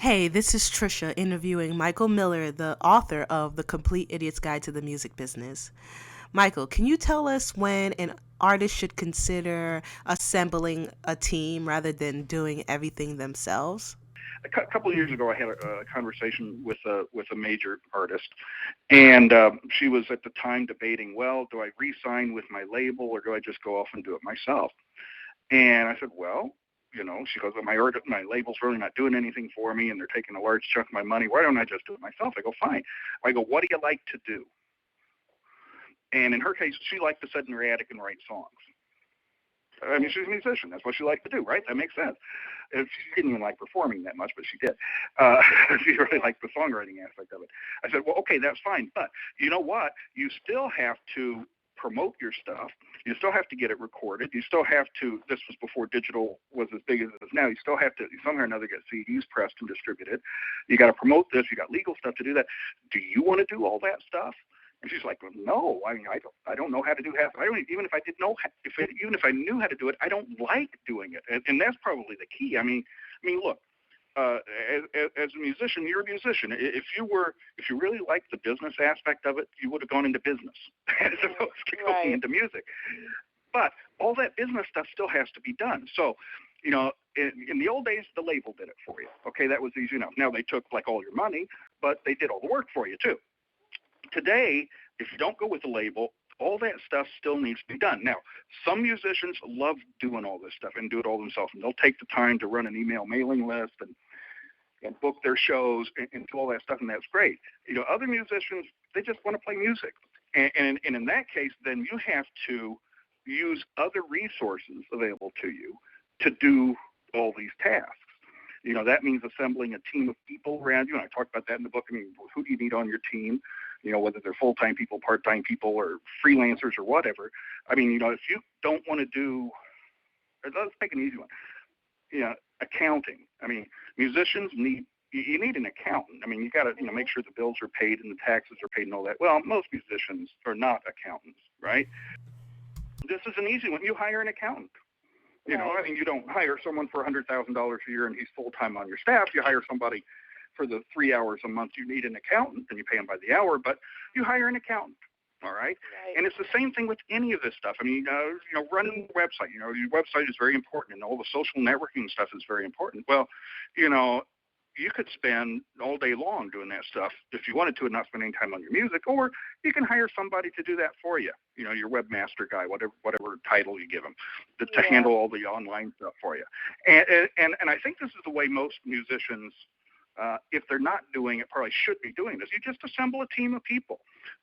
Hey, this is Tricia interviewing Michael Miller, the author of The Complete Idiot's Guide to the Music Business. Michael, can you tell us when an artist should consider assembling a team rather than doing everything themselves? Couple of years ago, I had a conversation with a major artist, and she was at the time debating, well, do I re-sign with my label or do I just go off and do it myself? And I said, well, she goes, well, my label's really not doing anything for me, and they're taking a large chunk of my money. Why don't I just do it myself? I go, fine. I go, what do you like to do? And in her case, she liked to sit in her attic and write songs. I mean, she's a musician. That's what she liked to do, right? That makes sense. She didn't even like performing that much, but she did. She really liked the songwriting aspect of it. I said, well, okay, that's fine. But you know what? You still have to promote your stuff. You still have to get it recorded. You still have to, this was before digital was as big as it is now, you still have to somehow or another get CDs pressed and distributed. You got to promote this. You got legal stuff to do that. Do you want to do all that stuff? And she's like, well, no, I don't know how to do half. I don't even if I did know even if I knew how to do it, I don't like doing it, and that's probably the key. I mean, look, as a musician, you're a musician. If you really liked the business aspect of it, you would have gone into business as opposed to going into music. But all that business stuff still has to be done. So, in the old days, the label did it for you. Okay, that was easy enough. Now they took like all your money, but they did all the work for you too. Today, if you don't go with the label, all that stuff still needs to be done. Now, some musicians love doing all this stuff and do it all themselves, and they'll take the time to run an email mailing list and book their shows and do all that stuff, and that's great. Other musicians, they just want to play music. And in that case, then you have to use other resources available to you to do all these tasks. That means assembling a team of people around you, and I talked about that in the book. I mean, who do you need on your team? Whether they're full-time people, part-time people, or freelancers or whatever. I mean, if you don't want to do, let's take an easy one, accounting. I mean, musicians need an accountant. I mean, you got to, make sure the bills are paid and the taxes are paid and all that. Well, most musicians are not accountants, right? This is an easy one. You hire an accountant. I mean, you don't hire someone for $100,000 a year and he's full-time on your staff. You hire somebody for the 3 hours a month you need an accountant, and you pay them by the hour, but you hire an accountant, all right? And it's the same thing with any of this stuff. I mean, running a website, your website is very important, and all the social networking stuff is very important. Well, you could spend all day long doing that stuff if you wanted to and not spend any time on your music, or you can hire somebody to do that for you, your webmaster guy, whatever title you give him, to handle all the online stuff for you. And I think this is the way most musicians, if they're not doing it, probably should be doing this. You just assemble a team of people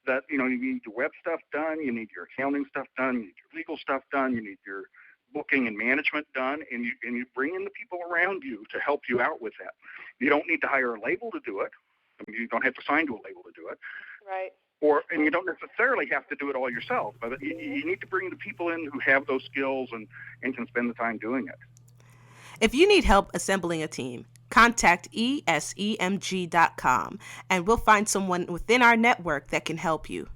that, you need your web stuff done, you need your accounting stuff done, you need your legal stuff done, you need your booking and management done, and you bring in the people around you to help you out with that. You don't need to hire a label to do it. I mean, you don't have to sign to a label to do it. Right. And you don't necessarily have to do it all yourself, but you need to bring the people in who have those skills and can spend the time doing it. If you need help assembling a team, contact ESEMG.com and we'll find someone within our network that can help you.